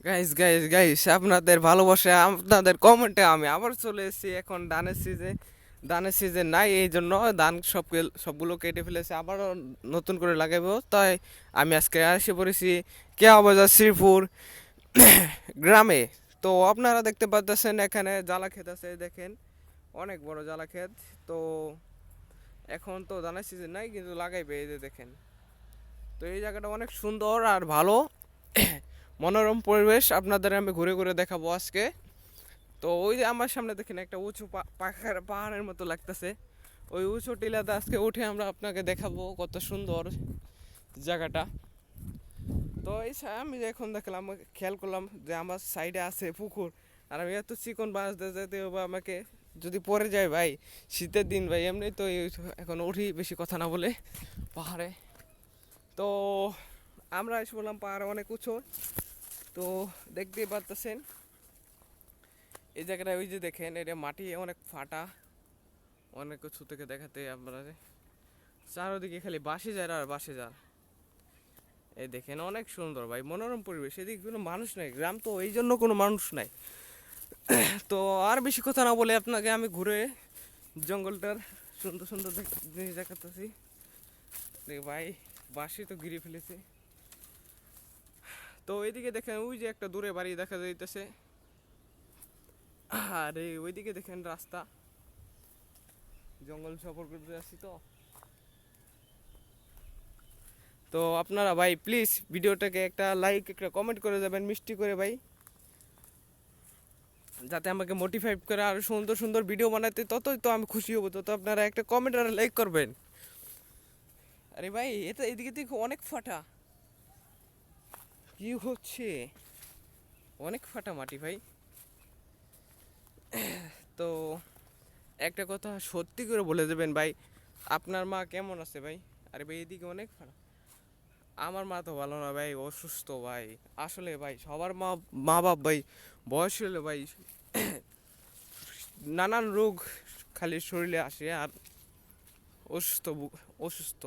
Guys guys guys আপনাদের ভালোবাসা আপনাদের কমেন্টে আমি আবার চলে এসেছি। এখন ধানের সিজন নাই, এই জন্য সবগুলো কেটে ফেলেছে, আবার নতুন করে লাগাবো। তাই আমি আজকে এসে পড়েছি কেয়া বাজার শ্রীপুর গ্রামে। তো আপনারা দেখতে পাচ্ছেন এখানে জ্বালা ক্ষেত আছে, দেখেন অনেক বড় জ্বালা ক্ষেত। তো এখন তো ধানের সিজন নাই, কিন্তু লাগাইবে, এই যে দেখেন। তো এই জায়গাটা অনেক সুন্দর আর ভালো, মনোরম পরিবেশ আপনাদের আমি ঘুরে ঘুরে দেখাবো আজকে। তো ওই যে আমার সামনে দেখেন একটা উঁচু পাহাড়ের মতো লাগতেছে, ওই উঁচু টিলাতে আজকে উঠে আমরা আপনাকে দেখাবো কত সুন্দর জায়গাটা। তো আমি এখন দেখলাম, খেয়াল করলাম যে আমার সাইডে আছে পুকুর, আর আমি এত চিকন বাঁশ দিয়ে যেতে হবে আমাকে, যদি পড়ে যায় ভাই, শীতের দিন ভাই, এমনি তো এখন উঠি বেশি কথা না বলে পাহাড়ে। তো আমরা এসে বললাম পাহাড়ে অনেক উঁচু। তো দেখতেই পারতেছেন এই জায়গাটা, ওই যে দেখেন এটা মাটি অনেক ফাটা, অনেক উঁচু থেকে দেখাতে আপনারা চারোদিকে খালি বাসে যায় আর বাসে যায়। এই দেখেন অনেক সুন্দর ভাই, মনোরম পরিবেশ, এদিকে কোনো মানুষ নাই, গ্রাম তো এই জন্য কোনো মানুষ নাই। তো আর বেশি কথা না বলে আপনাকে আমি ঘুরে জঙ্গলটার সুন্দর সুন্দর জিনিস দেখাতেছি। ভাই বাসে তো ঘিরে ফেলেছে। তো এইদিকে দেখেন ওই যে একটা দূরে বাড়ি দেখা যাইতেছে, আর ওইদিকে দেখেন রাস্তা, জঙ্গল সফর করতে আসছি। তো তো আপনারা ভাই প্লিজ ভিডিওটাকে একটা লাইক একটা কমেন্ট করে যাবেন মিষ্টি করে ভাই, যাতে আমাকে মোটিভেট করে আরো সুন্দর সুন্দর ভিডিও বানাতে, ততই তো আমি খুশি হব। তো আপনারা একটা কমেন্ট আর লাইক করবেন। আরে ভাই এটা এদিকে থেকে অনেক ফাটা, কি হচ্ছে, অনেক ফাটা মাটি ভাই। তো একটা কথা সত্যি করে বলে দেবেন ভাই, আপনার মা কেমন আছে ভাই? আরে ভাই এদিকে অনেক ফাটা, আমার মা তো ভালো না ভাই, অসুস্থ ভাই। আসলে ভাই সবার মা মা বাপ ভাই বয়স হলে ভাই নানান রোগ খালি শরীরে আসে, আর অসুস্থ।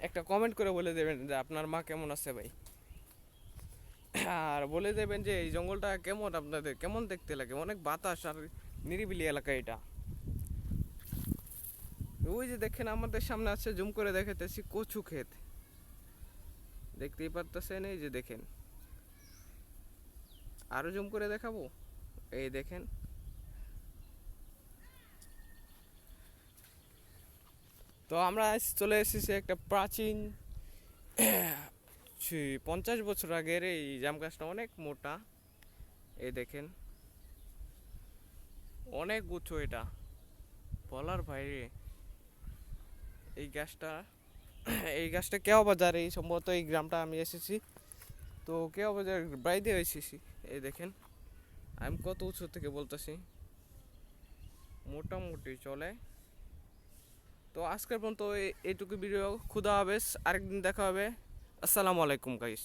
একটা কমেন্ট করে বলে দেবেন যে আপনার মা কেমন আছে ভাই, আর বলে দেবেন যে এই জঙ্গলটা কেমন, আপনাদের কেমন দেখতে লাগে, অনেক বাতাস আর নিরিবিলি এলাকা এটা। ওই যে দেখেন আমাদের সামনে আছে, জুম করে দেখাতেছি, কচু ক্ষেত দেখতেই পারতেছেন, এই যে দেখেন, আরো জুম করে দেখাবো, এই দেখেন। তো আমরা আজ চলে এসেছি একটা প্রাচীন 50 বছর আগের এই জাম গাছটা, অনেক মোটা, এই দেখেন অনেক উঁচু, এটা বলার বাইরে। এই গাছটা এই গাছটা কেওয়া বাজার, এই সম্ভবত এই গ্রামটা আমি এসেছি, তো কেওয়া বাজার বাইরে এসেছি। এই দেখেন আমি কত উঁচু থেকে বলতেছি, মোটামুটি চলে। তো আজকের পর্যন্ত এইটুকু ভিডিও, খুদা হাফেজ, আরেকদিন দেখা হবে। আসসালামু আলাইকুম গাইস।